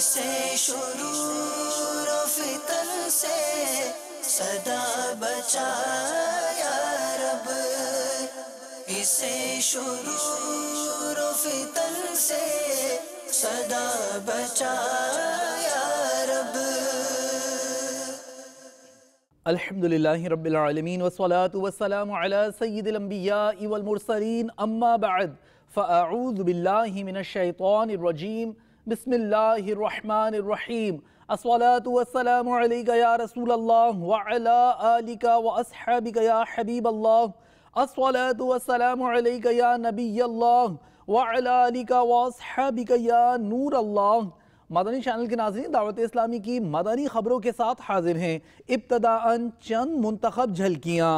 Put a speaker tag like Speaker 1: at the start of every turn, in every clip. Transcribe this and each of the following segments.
Speaker 1: اسے شرور و فتن سے صدا بچا یا رب، اسے شرور و فتن سے صدا بچا یا رب۔
Speaker 2: الحمدللہ رب العالمین والصلاة والسلام علی سید الانبیاء والمرسلین، اما بعد فاعوذ باللہ من الشیطان الرجیم، بسم اللہ الرحمن الرحیم۔ الصلاة والسلام علیکہ یا رسول اللہ وعلا آلکہ واصحابکہ یا حبیب اللہ۔ الصلاة والسلام علیکہ یا نبی اللہ وعلا آلکہ واصحابکہ یا نور اللہ۔ مدنی چینل کے ناظرین، دعوت اسلامی کی مدنی خبروں کے ساتھ حاضر ہیں۔ ابتداءً چند منتخب جھلکیاں۔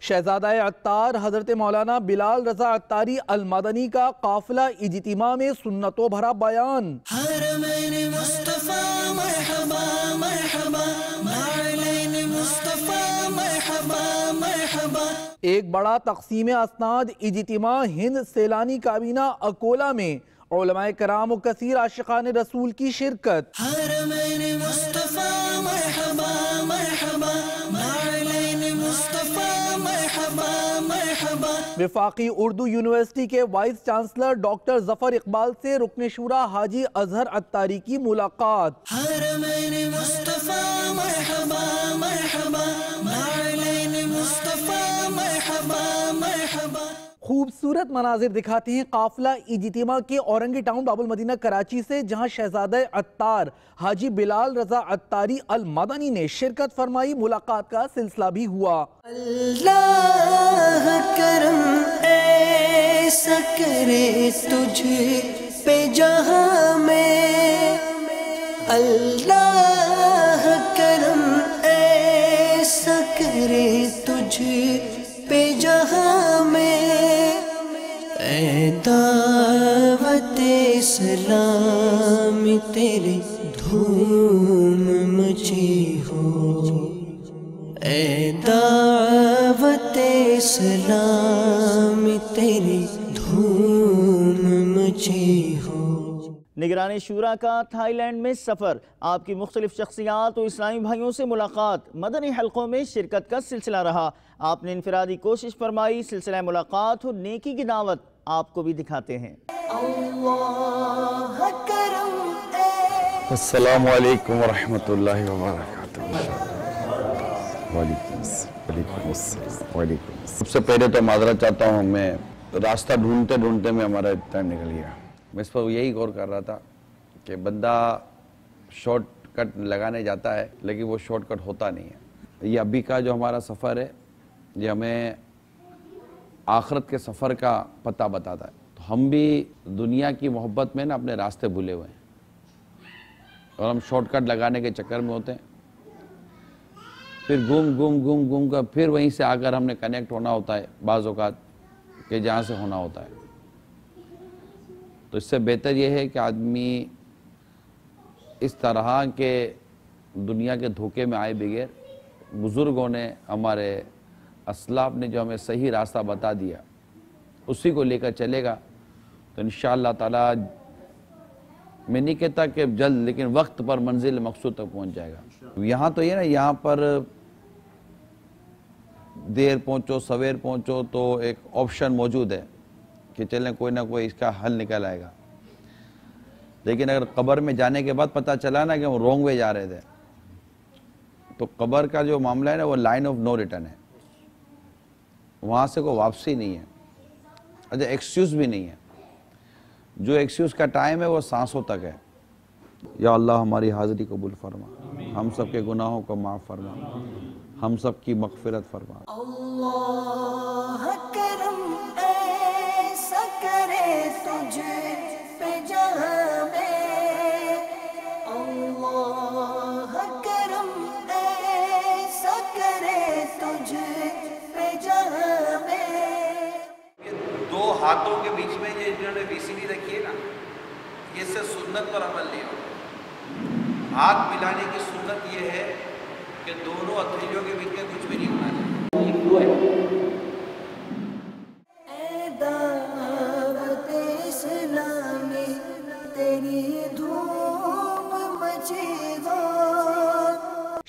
Speaker 2: شہزادہ عطار حضرت مولانا بلال رضا عطاری المدنی کا قافلہ اجتماع میں سنتوں بھرا بیان۔
Speaker 1: حرمین مصطفیٰ مرحبا مرحبا، نعلین مصطفیٰ مرحبا مرحبا۔
Speaker 2: ایک بڑا تقسیم اسناد اجتماع ہند سیلانی کابینہ اکولہ میں، علماء کرام و کثیر عاشقان رسول کی شرکت۔
Speaker 1: حرمین مصطفیٰ مرحبا مرحبا، نعلین مصطفیٰ مرحبا مرحبا۔
Speaker 2: وفاقی اردو یونیورسٹی کے وائس چانسلر ڈاکٹر ظفر اقبال سے رکن شورا حاجی اظہر عطاری کی ملاقات۔
Speaker 1: حرمین مصطفیٰ مرحبا مرحبا، نعلین مصطفیٰ مرحبا مرحبا۔
Speaker 2: خوبصورت مناظر دکھاتے ہیں قافلہ اجتماع کے اورنگی ٹاؤن باب المدینہ کراچی سے، جہاں شہزادہ عطار حاجی بلال رضا عطاری المدنی نے شرکت فرمائی۔ ملاقات کا سلسلہ بھی ہوا۔
Speaker 1: اللہ کرم ایسا کرے تجھ پہ جہاں میں، اللہ کرم ایسا کرے تجھ پہ جہاں میں، اے دعوت اسلام تیری دھوم مچی ہو، اے دعوت اسلام تیری دھوم مچی ہو۔
Speaker 3: نگران شورا کا تھائی لینڈ میں سفر، آپ کی مختلف شخصیات اور اسلامی بھائیوں سے ملاقات، مدنی حلقوں میں شرکت کا سلسلہ رہا۔ آپ نے انفرادی کوشش فرمائی، سلسلہ ملاقات اور نیکی کی دعوت آپ کو بھی دکھاتے ہیں۔
Speaker 1: اللہ کرم
Speaker 4: السلام علیکم ورحمۃ اللہ وبرکاتہ۔ وعلیکم السلام۔ سب سے پہلے تو معذرت چاہتا ہوں، میں راستہ ڈھونڈتے ڈھونڈتے میں ہمارا ٹائم نکل گیا۔ میں اس پر یہی غور کر رہا تھا کہ بندہ شارٹ کٹ لگانے جاتا ہے لیکن وہ شارٹ کٹ ہوتا نہیں ہے۔ یہ ابھی کا جو ہمارا سفر ہے یہ ہمیں آخرت کے سفر کا پتہ بتاتا ہے۔ تو ہم بھی دنیا کی محبت میں نا اپنے راستے بھولے ہوئے ہیں اور ہم شارٹ کٹ لگانے کے چکر میں ہوتے ہیں، پھر گھوم کر پھر وہیں سے آ کر ہم نے کنیکٹ ہونا ہوتا ہے بعض اوقات کہ جہاں سے ہونا ہوتا ہے۔ تو اس سے بہتر یہ ہے کہ آدمی اس طرح کے دنیا کے دھوکے میں آئے بغیر، بزرگوں نے ہمارے اسلاف نے جو ہمیں صحیح راستہ بتا دیا اسی کو لے کر چلے گا تو انشاءاللہ تعالی، میں نہیں کہتا کہ جلد، لیکن وقت پر منزل مقصود تک پہنچ جائے گا۔ یہاں تو یہ نا، یہاں پر دیر پہنچو سویر پہنچو تو ایک آپشن موجود ہے کہ چلیں کوئی نہ کوئی اس کا حل نکل آئے گا، لیکن اگر قبر میں جانے کے بعد پتہ چلا نا کہ ہم رونگ وے جا رہے تھے، تو قبر کا جو معاملہ ہے نا وہ لائن آف نو ریٹرن ہے، وہاں سے کوئی واپسی نہیں ہے، اچھا ایکسکیوز بھی نہیں ہے، جو ایکسکیوز کا ٹائم ہے وہ سانسوں تک ہے۔ یا اللہ ہماری حاضری قبول فرما، ہم سب کے گناہوں کو معاف فرما، ہم سب کی مغفرت فرما۔
Speaker 1: اللہ کرم ایسا کرے تجھ پہ جہاں میں، اللہ کرم ایسا کرے تجھ پہ جہاں میں۔
Speaker 5: دو ہاتھوں کے بیچ میں یہ جنہوں نے وی سی ڈی رکھی ہے نا، یہ سے سنت پر عمل نہیں ہوتا۔ ہاتھ ملانے کی سنت یہ ہے کہ دونوں ہتھیلیوں کے بیچ میں کچھ بھی نہیں ہونا چاہیے۔
Speaker 1: اے دعوت اسلام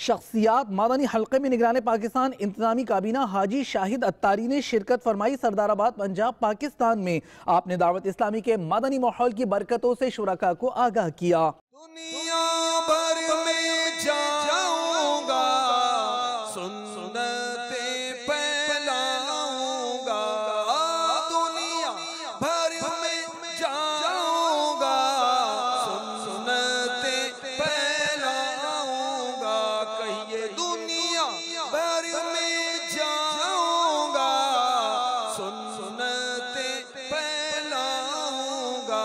Speaker 2: شخصیات مدنی حلقے میں نگران پاکستان انتظامی کابینہ حاجی شاہد اتاری نے شرکت فرمائی۔ سردار آباد پنجاب پاکستان میں آپ نے دعوت اسلامی کے مدنی ماحول کی برکتوں سے شرکاء کو آگاہ کیا۔
Speaker 5: دنیا بھر میں جاؤں گا، سنتیں پھیلاؤں گا، دنیا بھر میں جاؤں گا، سنتیں پھیلاؤں گا، کہیے دنیا بھر میں جاؤں گا، سنتیں پھیلاؤں گا۔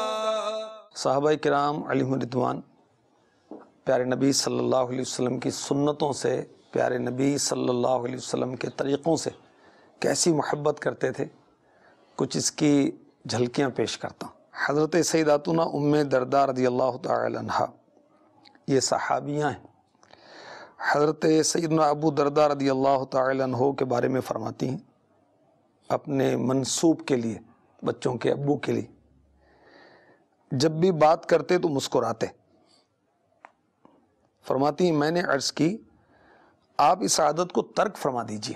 Speaker 5: صحابہ کرام علیہم رضوان پیارے نبی صلی اللہ علیہ وسلم کی سنتوں سے، پیارے نبی صلی اللہ علیہ وسلم کے طریقوں سے کیسی محبت کرتے تھے، کچھ اس کی جھلکیاں پیش کرتا ہوں۔ حضرت سیداتنا ام درداء رضی اللہ تعالی عنہا یہ صحابیاں ہیں۔ حضرت سیدنا ابو درداء رضی اللہ تعالی عنہ کے بارے میں فرماتی ہیں اپنے منسوب کے لیے، بچوں کے ابو کے لیے، جب بھی بات کرتے تو مسکراتے۔ فرماتی ہیں میں نے عرض کی آپ اس عادت کو ترک فرما دیجئے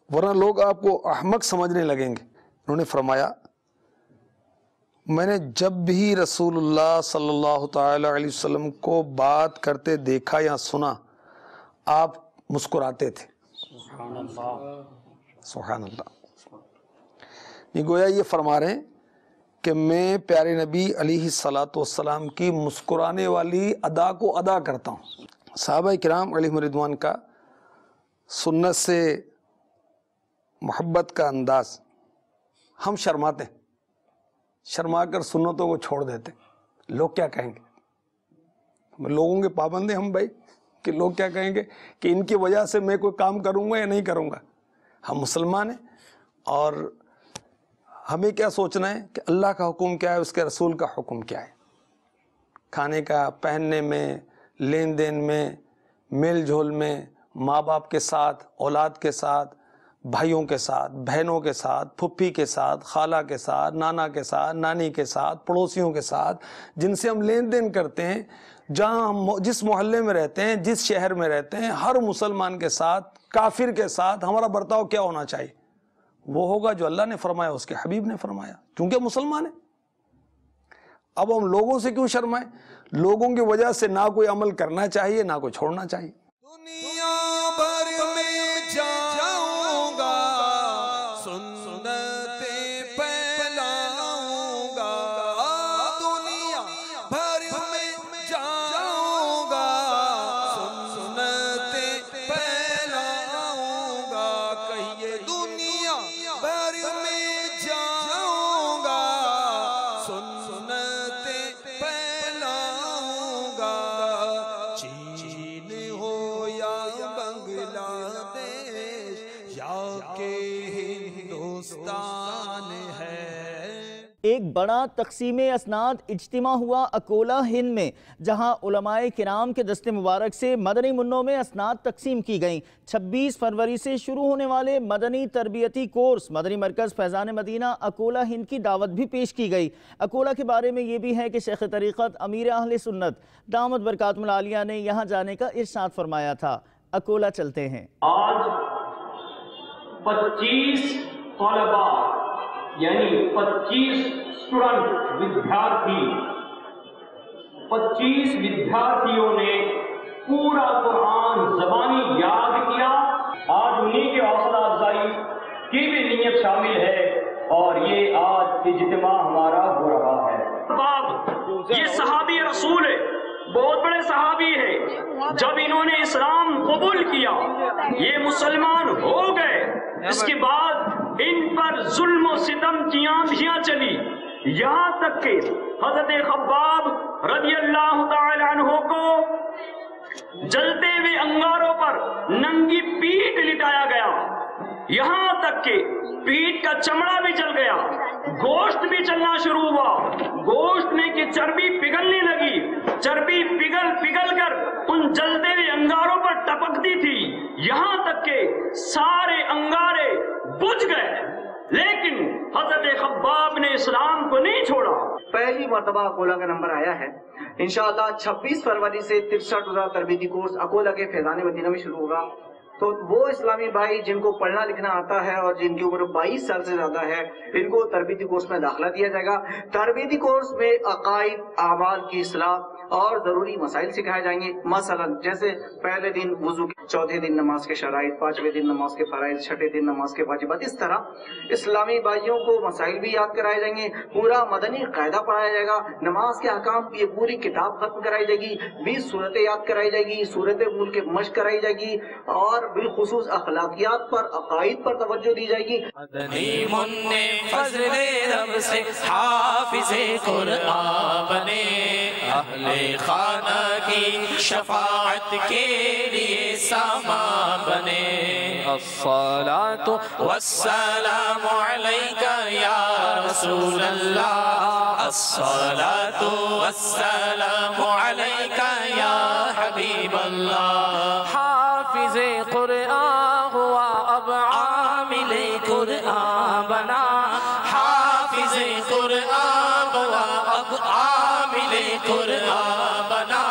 Speaker 5: ورنہ لوگ آپ کو احمق سمجھنے لگیں گے۔ انہوں نے فرمایا میں نے جب بھی رسول اللہ صلی اللہ تعالی علیہ وسلم کو بات کرتے دیکھا یا سنا آپ مسکراتے تھے۔ سبحان اللہ۔ یہ گویا یہ فرما رہے ہیں کہ میں پیارے نبی علیہ الصلاۃ والسلام کی مسکرانے والی ادا کو ادا کرتا ہوں۔ صحابہ کرام علیہم رضوان کا سنت سے محبت کا انداز، ہم شرماتے ہیں، شرما کر سنتوں کو چھوڑ دیتے ہیں۔ لوگ کیا کہیں گے؟ ہم لوگوں کے پابند ہیں ہم بھائی، کہ لوگ کیا کہیں گے کہ ان کی وجہ سے میں کوئی کام کروں گا یا نہیں کروں گا۔ ہم مسلمان ہیں اور ہمیں کیا سوچنا ہے کہ اللہ کا حکم کیا ہے، اس کے رسول کا حکم کیا ہے۔ کھانے کا، پہننے میں، لین دین میں، میل جول میں، ماں باپ کے ساتھ، اولاد کے ساتھ، بھائیوں کے ساتھ، بہنوں کے ساتھ، پھپھی کے ساتھ، خالہ کے ساتھ، نانا کے ساتھ، نانی کے ساتھ، پڑوسیوں کے ساتھ، جن سے ہم لین دین کرتے ہیں، جہاں ہم جس محلے میں رہتے ہیں، جس شہر میں رہتے ہیں، ہر مسلمان کے ساتھ، کافر کے ساتھ ہمارا برتاؤ کیا ہونا چاہیے؟ وہ ہوگا جو اللہ نے فرمایا، اس کے حبیب نے فرمایا، کیونکہ مسلمان ہیں۔ اب ہم لوگوں سے کیوں شرمائیں؟ لوگوں کی وجہ سے نہ کوئی عمل کرنا چاہیے نہ کوئی چھوڑنا چاہیے۔ دنیا بھر میں جاؤں گا، سنتیں پھیلاؤں گا، دنیا بھر میں جاؤں گا، سنتیں پھیلاؤں گا، کہیے دنیا بھر میں جاؤں گا، سنتیں پھیلاؤں گا، چین ہو یا بنگلہ دیش یا کہ ہندوستان ہے۔
Speaker 3: ایک بڑا تقسیم اسناد اجتماع ہوا اکولہ ہند میں، جہاں علماء کرام کے دست مبارک سے مدنی منوں میں اسناد تقسیم کی گئیں۔ 26 فروری سے شروع ہونے والے مدنی تربیتی کورس مدنی مرکز فیضان مدینہ اکولہ ہند کی دعوت بھی پیش کی گئی۔ اکولہ کے بارے میں یہ بھی ہے کہ شیخ طریقت امیر اہل سنت دامت برکاتہم العالیہ نے یہاں جانے کا ارشاد فرمایا تھا۔ اکولہ چلتے ہیں۔
Speaker 6: آج 25 طلباء یعنی 25 اسٹوڈنٹ ودیارتھی 25 ودیارتھیوں نے پورا قرآن زبانی یاد کیا۔ آج انہی کی حوصلہ افزائی کی بھی نیت شامل ہے اور یہ آج اجتماع ہمارا ہو رہا ہے۔ یہ صحابی رسول ہے، بہت بڑے صحابی ہے۔ جب انہوں نے اسلام قبول کیا، یہ مسلمان ہو گئے، اس کے بعد ان پر ظلم و ستم کی آندھیاں چلی، یہاں تک کہ حضرت خباب رضی اللہ تعالی عنہ کو جلتے ہوئے انگاروں پر ننگی پیٹھ لٹایا گیا، یہاں تک کہ پیٹھ کا چمڑا بھی جل گیا، گوشت بھی چلنا شروع ہوا، گوشت میں کی چربی پگھلنے لگی، چربی پگھل کر ان جلتے ہوئے انگاروں پر ٹپکتی تھی، یہاں تک کہ سارے انگارے بجھ گئے، لیکن حضرت خباب نے اسلام کو نہیں چھوڑا۔
Speaker 7: پہلی مرتبہ اکولا کا نمبر آیا ہے. انشاءاللہ 26 فروری سے 63 روزہ تربیتی کورس اکولا کے فیضان مدینہ میں شروع ہوگا. تو وہ اسلامی بھائی جن کو پڑھنا لکھنا آتا ہے اور جن کی عمر 22 سال سے زیادہ ہے، ان کو تربیتی کورس میں داخلہ دیا جائے گا. تربیتی کورس میں عقائد، اعمال کی اصلاح اور ضروری مسائل سکھائے جائیں گے. مثلا جیسے پہلے دن وضو، چوتھے دن نماز کے شرائط، پانچویں دن نماز کے فرائض، چھٹے دن نماز کے واجبات. اس طرح اسلامی بھائیوں کو مسائل بھی یاد کرائے جائیں گے. پورا مدنی قاعدہ پڑھایا جائے گا. نماز کے احکام کی یہ پوری کتاب ختم کرائی جائے گی. 20 صورتیں یاد کرائی جائے گی. صورت ملک کے مشق کرائی جائے گی اور بالخصوص اخلاقیات پر، عقائد پر توجہ دی جائے گی.
Speaker 8: مدنی منع فضل رب سے حافظ قرآن بنے، اہل خانہ کی شفاعت کے لیے سامان بنے. الصلاۃ والسلام علیک یا رسول اللہ، الصلاۃ والسلام علیک یا حبیب اللہ. حافظ قرآن ہوا اب عامل قرآن بنا، حافظ قرآن ہوا اب عامل قرآن بنا،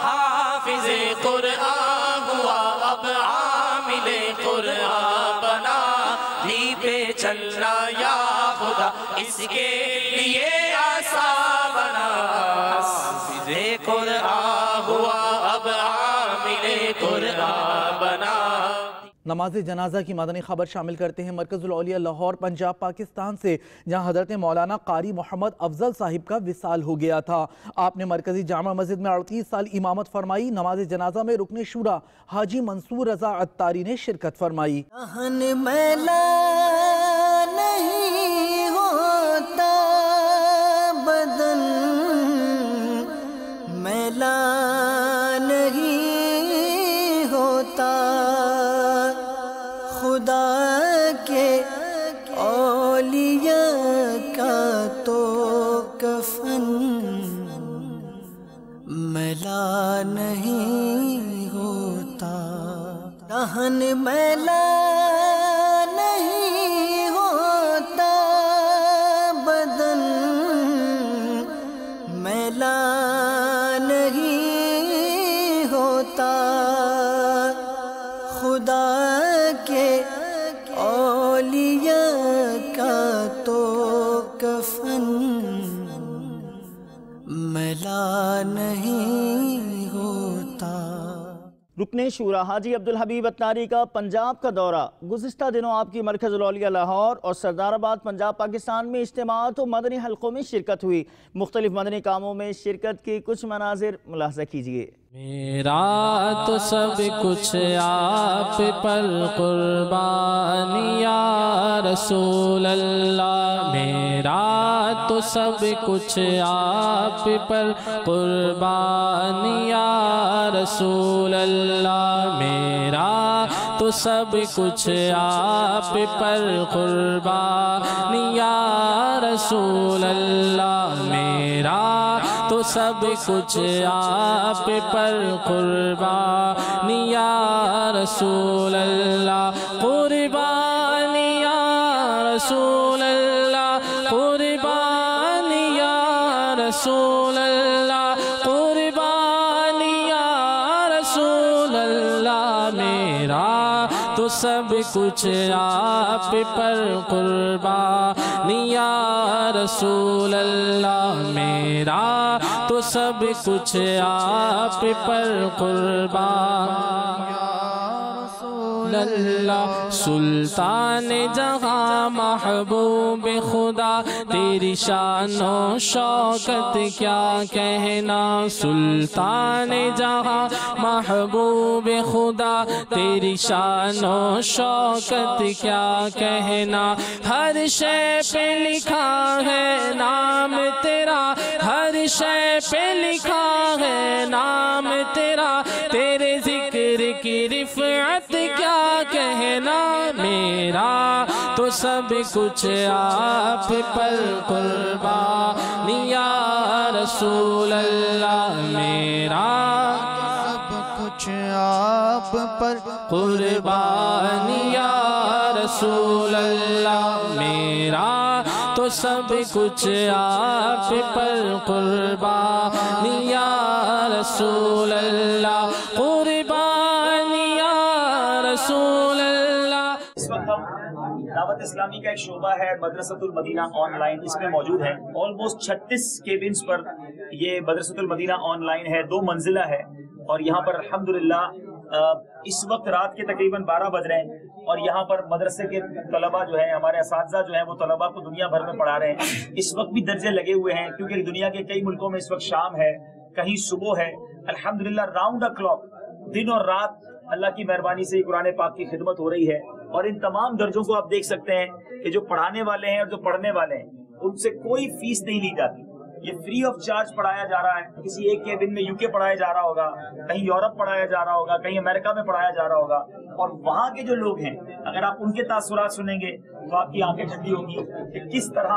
Speaker 8: حافظ قرآن ہوا اب عامل قرآن بنا. لی پہ چلنا یا خدا اس کے لیے آسان بنا، حافظ قرآن ہوا اب عامل قرآن بنا.
Speaker 2: نماز جنازہ کی مدنی خبر شامل کرتے ہیں مرکز الاولیاء لاہور پنجاب پاکستان سے، جہاں حضرت مولانا قاری محمد افضل صاحب کا وصال ہو گیا تھا. آپ نے مرکزی جامع مسجد میں 38 سال امامت فرمائی. نماز جنازہ میں رکن شورا حاجی منصور رضا عطاری نے شرکت فرمائی.
Speaker 1: دہن میلا نہیں ہوتا، بدن میلا نہیں ہوتا، خدا کے اولیاء کا تو کفن میلا نہیں ہوتا. دہن میلا نہیں ہوتا، بدن میلا نہیں ہوتا، خدا کے اولیاء کا تو کفن میلا نہیں ہوتا.
Speaker 3: رکن شورا حاجی عبدالحبیب عطاری کا پنجاب کا دورہ. گزشتہ دنوں آپ کی مرکز الاولیاء لاہور اور سردار آباد پنجاب پاکستان میں اجتماعات و مدنی حلقوں میں شرکت ہوئی. مختلف مدنی کاموں میں شرکت کی کچھ مناظر ملاحظہ کیجیے.
Speaker 8: میرا تو سب کچھ آپ پر قربان یا رسول اللہ، میرا تو سب کچھ آپ پر قربان یا رسول اللہ، میرا تو سب کچھ آپ پر قربان یا رسول اللہ، میرا تو سب کچھ آپ پر قربان یا رسول اللہ، قربان یا رسول اللہ، قربان یا رسول اللہ، قربان یا رسول اللہ، میرا تو سب کچھ آپ پر قربان یا رسول اللہ، میرا تو سب کچھ آپ پر قربان یا رسول اللہ. سلطان جہاں محبوب خدا، تیری شان و شوکت کیا کہنا، سلطان جہاں محبوب خدا، تیری شان و شوکت کیا کہنا. ہر شے پہ لکھا ہے نام تیرا، ہر شے پہ لکھا ہے نام تیرا، تیرے ذکر کی رفعت کیا کہنا، میرا تو سب کچھ آپ پر قربان یا رسول اللہ، میرا سب کچھ آپ پر قربان یا رسول اللہ، میرا تو سب کچھ آپ پر قربان یا رسول اللہ، قربان یا رسول اللہ۔
Speaker 9: اس وقت ہم دعوت اسلامی کا ایک شعبہ ہے مدرسۃ المدینہ آن لائن، اس میں موجود ہیں۔ آلموسٹ 36 کیبنز پر یہ مدرسۃ المدینہ آن لائن ہے، 2 منزلہ ہے، اور یہاں پر الحمدللہ اس وقت رات کے تقریباً 12 بج رہے ہیں، اور یہاں پر مدرسے کے طلباء جو ہیں، ہمارے اساتذہ جو ہیں، وہ طلباء کو دنیا بھر میں پڑھا رہے ہیں۔ اس وقت بھی درجے لگے ہوئے ہیں، کیونکہ دنیا کے کئی ملکوں میں اس وقت شام ہے، کہیں صبح ہے۔ الحمدللہ راؤنڈ دا کلاک، دن اور رات اللہ کی مہربانی سے قرآن پاک کی خدمت ہو رہی ہے، اور ان تمام درجوں کو آپ دیکھ سکتے ہیں کہ جو پڑھانے والے ہیں اور جو پڑھنے والے ہیں ان سے کوئی فیس نہیں لی جاتی، یہ فری آف چارج پڑھایا جا رہا ہے۔ کسی ایک کیبن میں UK پڑھایا جا رہا ہوگا، کہیں یورپ پڑھایا جا رہا ہوگا، کہیں امریکہ میں پڑھایا جا رہا ہوگا، اور وہاں کے جو لوگ ہیں اگر آپ ان کے تاثرات سنیں گے تو آپ کی آنکھیں ٹھنڈی ہوگی کہ کس طرح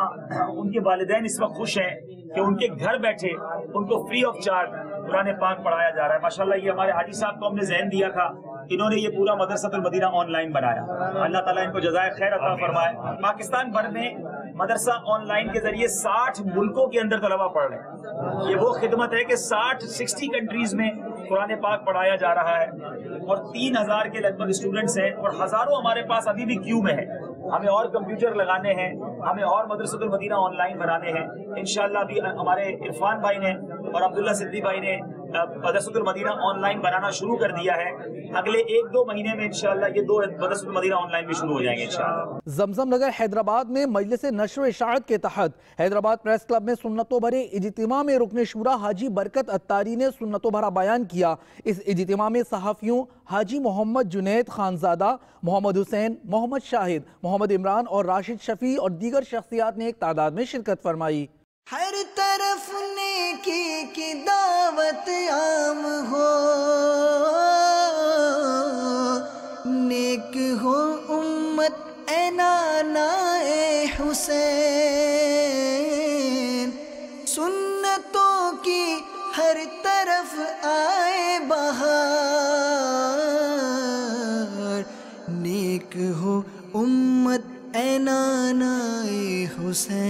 Speaker 9: ان کے والدین اس وقت خوش ہیں کہ ان کے گھر بیٹھے ان کو فری آف چارج قرآن پاک پڑھایا جا رہا ہے۔ ماشاءاللہ یہ ہمارے حاجی صاحب کو ہم نے ذہن دیا تھا، انہوں نے یہ پورا مدرسۃ المدینہ آن لائن بنایا، اللہ تعالیٰ ان کو جزائے خیر عطا فرمائے۔ پاکستان بھر میں مدرسہ آن لائن کے ذریعے 60 ملکوں کے اندر طلبہ پڑھ رہے ہیں۔ یہ وہ خدمت ہے کہ 60 کنٹریز میں قرآن پاک پڑھایا جا رہا ہے، اور 3000 کے لگ بھگ اسٹوڈنٹس ہیں، اور ہزاروں ہمارے پاس ابھی بھی کیو میں ہیں۔ ہمیں اور کمپیوٹر لگانے ہیں، ہمیں اور مدرسۃ المدینہ آن لائن بنانے ہیں۔ انشاءاللہ ابھی ہمارے عرفان بھائی نے اور عبداللہ صدی بھائی نے مدرسۃ المدینہ آن لائن بنانا شروع کر دیا ہے۔ اگلے 1-2 مہینے میں انشاءاللہ یہ 2 مدرسۃ المدینہ آن لائن بھی شروع ہو جائیں گے انشاءاللہ۔
Speaker 2: زمزم نگر حیدرآباد میں مجلس نشر و اشاعت کے تحت حیدرآباد پریس کلب میں سنتوں بھرے اجتماع میں رکن شورا حاجی برکت اتاری نے سنتوں بھرا بیان کیا۔ اس اجتماع میں صحافیوں حاجی محمد جنید خانزادہ، محمد حسین، محمد شاہد، محمد عمران اور راشد شفیع اور دیگر شخصیات نے ایک تعداد میں شرکت فرمائی۔
Speaker 1: ہر طرف نیکی کی دعوت عام ہو، نیک ہو امت اے نانا اے حسین، سنتوں کی ہر طرف آئے بہار، نیک ہو امت اے نانا اے حسین،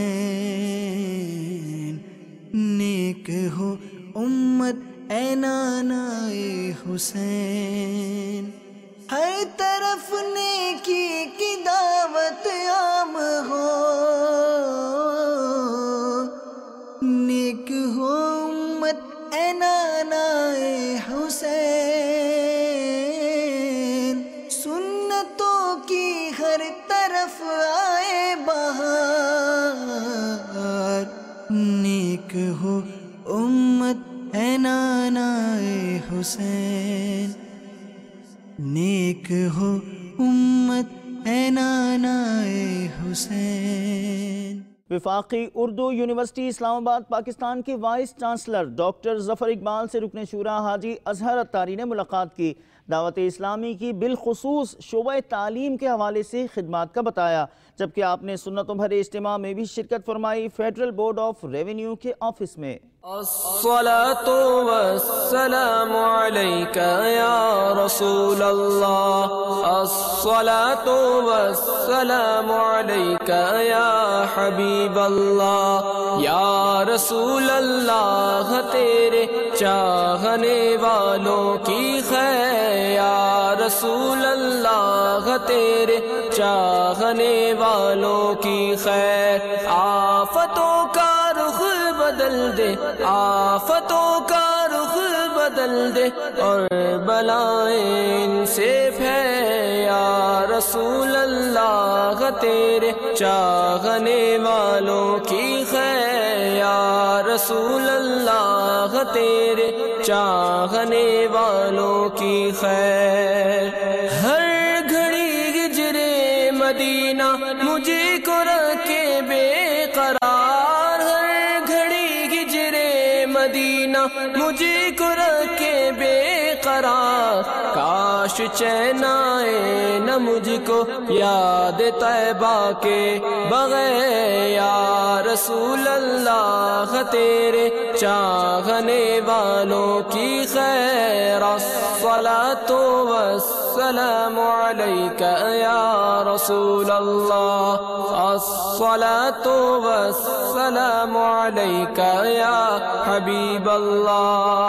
Speaker 1: نیک ہو امت اے نانا اے حسین، ہر طرف نیکی کی دعوت عام ہو، نیک ہو امت اے نانا اے حسین، سنتوں کی ہر طرف آئے بہار، نیک ہو امت اے نانا اے حسین، نیک ہو امت اے نانا اے حسین۔
Speaker 3: وفاقی اردو یونیورسٹی اسلام آباد پاکستان کے وائس چانسلر ڈاکٹر ظفر اقبال سے رکن شورا حاجی اظہر اتاری نے ملاقات کی۔ دعوت اسلامی کی بالخصوص شعبہ تعلیم کے حوالے سے خدمات کا بتایا، جبکہ آپ نے سنتوں بھرے اجتماع میں بھی شرکت فرمائی فیڈرل بورڈ آف ریونیو کے آفس میں۔
Speaker 8: الصلاة والسلام عليك يا رسول الله، الصلاة والسلام عليك يا حبيب الله، یا رسول اللہ تیرے چاہنے والوں کی خیر، یا رسول اللہ تیرے چاہنے والوں کی خیر، آفتوں کا رخ بدل دے، آفتوں کا رخ بدل دے، اور بلائیں ان سے پھیر، یا رسول اللہ تیرے چاہنے والوں کی خیر، یا رسول اللہ تیرے چاہنے والوں کی خیر، ہر گھڑی ہجرے مدینہ مجھے کو رکھے بے قرار، ہر گھڑی ہجرے مدینہ مجھے کو رکھے بے قرار، کاش چین آئے نہ مجھ کو یاد طیبہ کے بغیر، یا رسول اللہ تیرے چاہنے والوں کی خیر، الصلاۃ والسلام والسلام عليك يا رسول الله الصلاة والسلام عليك يا حبيب الله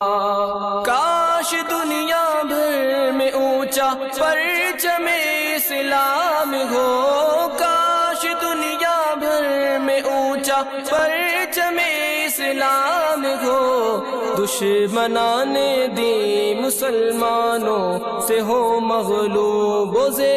Speaker 8: کاش دنیا بھر میں اونچا پرچم اسلام ہو کاش دنیا بھر میں اونچا پرچم اسلام ہو دشمنان دی مسلمانوں سے ہو مغلوب وزے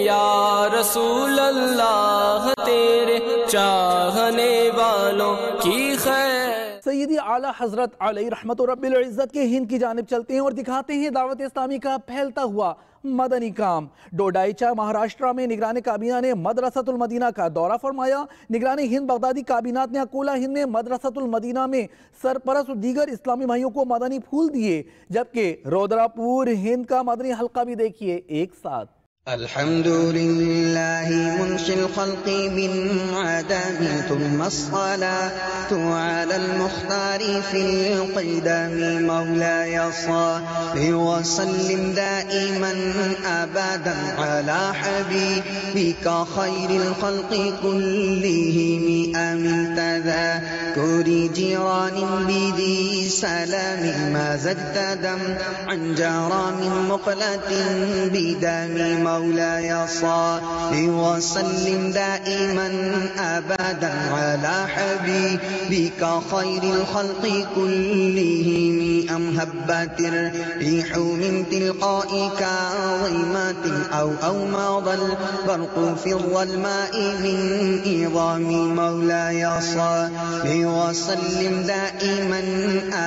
Speaker 8: یا رسول اللہ تیرے چاہنے والوں کی خیر
Speaker 2: سیدی اعلیٰ حضرت علیہ رحمت رب العزت کے ہند کی جانب چلتے ہیں اور دکھاتے ہیں دعوت اسلامی کا پھیلتا ہوا مدنی کام۔ ڈوڈائچا مہاراشٹرا میں نگران کابینہ نے مدرسۃ المدینہ کا دورہ فرمایا۔ نگران ہند بغدادی کابینات نے اکولا ہند میں مدرسۃ المدینہ میں سرپرست دیگر اسلامی بھائیوں کو مدنی پھول دیے، جبکہ رودرا پور ہند کا مدنی حلقہ بھی دیکھیے ایک ساتھ۔
Speaker 1: الحمد لله منشئ الخلق من عدم ثم الصلاة على المختار في القدم مولاي صل وسلم دائما أبدا على حبيبك خير الخلق كلهم أمن تذكر جيران بذي سلام ما زدت دم عن جرى من مقلة بدم مولاي صل وسلم دائما أبدا على حبيبك خير الخلق كلهم أم هبت الريح من تلقائك ظلمة أو مضى البرق في الظلماء من إظام مولاي صل وسلم دائما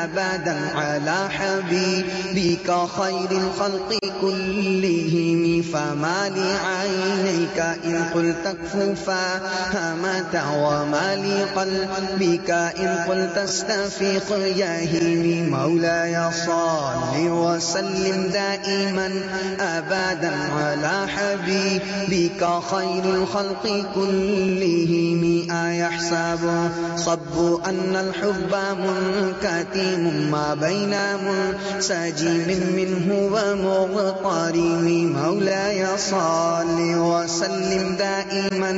Speaker 1: أبدا على حبيبك خير الخلق كلهم فما لعينيك إن قلت كفوفا همتا وما لقلبك إن قلت استفيق يهيم مولاي صل وسلم دائما أبدا على حبيبك خير الخلق كلهم أيحسب صب أن الحب منكتم ما بين منسجم منه ومغترم مولاي صل وسلم دائما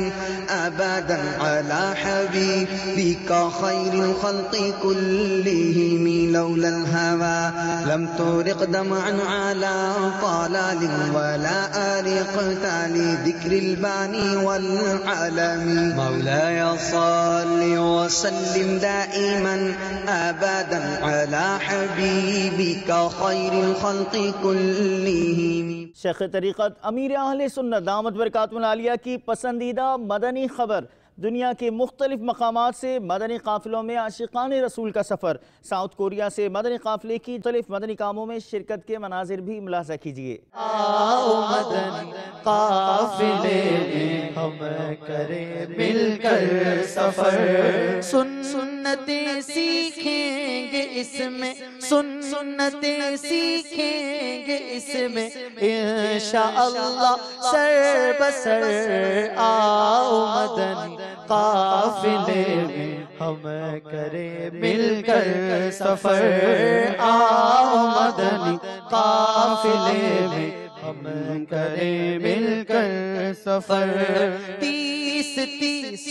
Speaker 1: أبدا على حبيبك خير الخلق كلهم لولا الهوى لم ترق دمعا على طلال ولا أرقت لذكر الباني والعالم مولاي صل وسلم دائما أبدا على حبيبك خير الخلق كلهم۔
Speaker 3: شیخ طریقت امیر اہل سنت دامت برکاتہ العالیہ کی پسندیدہ مدنی خبر، دنیا کے مختلف مقامات سے مدنی قافلوں میں عاشقان رسول کا سفر۔ ساؤتھ کوریا سے مدنی قافلے کی مختلف مدنی کاموں میں شرکت کے مناظر بھی ملاحظہ کیجیے۔
Speaker 10: آؤ مدنی قافلے میں ہم کریں مل کر سفر، سنتیں سیکھیں گے اس میں، سنتیں سیکھیں گے اس میں انشاءاللہ سر بسر۔ آؤ مدنی قافلے میں ہم کریں مل کر سفر، آؤ مدنی قافلے میں ہم کریں مل کر سفر۔ 30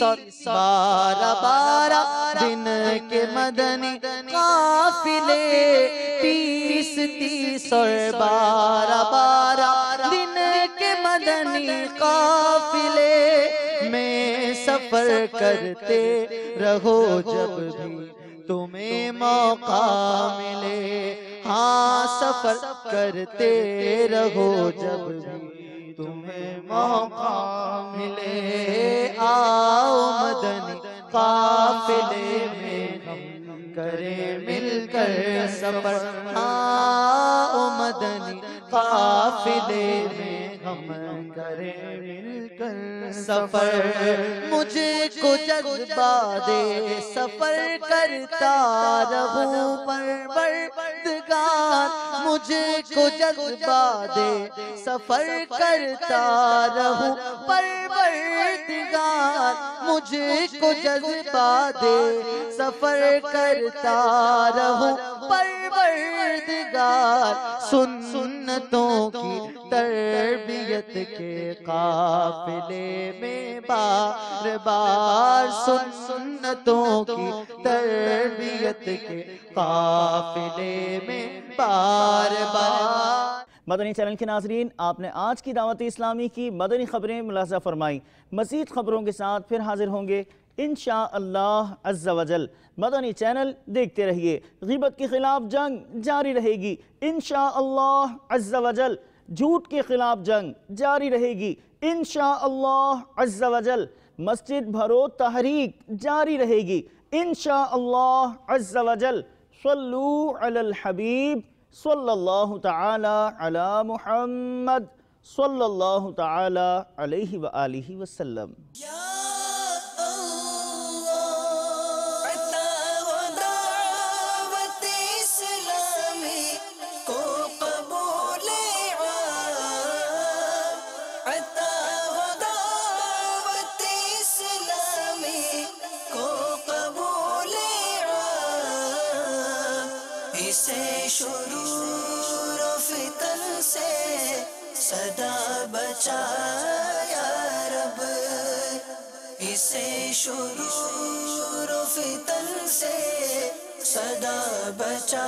Speaker 10: اور 12 دن کے مدنی قافلے، 30 اور 12 دن کے مدنی قافلے میں سفر کرتے رہو جب بھی تمہیں موقع ملے، ہاں سفر کرتے رہو جب بھی تمہیں موقع ملے۔ آؤ مدنی قافلے میں ہم کریں مل کر سفر، آؤ مدنی قافلے میں ہم کریں مل کر سفر۔ مجھے کو جذبہ دے سفر کرتا رہوں پروردگار، مجھے کو جذبہ دے سفر کرتا رہوں پروردگار، مجھے کو جذبہ دے سفر کرتا رہوں پروردگار۔ بار سنتوں کی تربیت کے قافلے میں بار بار سنتوں کی تربیت کے قافلے میں بار بار۔
Speaker 3: مدنی چینل کے ناظرین، آپ نے آج کی دعوت اسلامی کی مدنی خبریں ملاحظہ فرمائی۔ مزید خبروں کے ساتھ پھر حاضر ہوں گے انشاءاللہ عز و جل۔ مدنی چینل دیکھتے رہیے، غیبت کے خلاف جنگ جاری رہے گی انشاءاللہ عز و جل، جھوٹ کے خلاف جنگ جاری رہے گی انشاءاللہ عز و جل، مسجد بھرو تحریک جاری رہے گی انشاءاللہ عز و جل۔ صلو علی الحبیب صلی اللہ تعالی علی محمد صلی اللہ تعالی علیہ وآلہ وسلم۔
Speaker 1: شرور و فتن سے صدا بچا یا رب، اسے شرور و فتن سے صدا بچا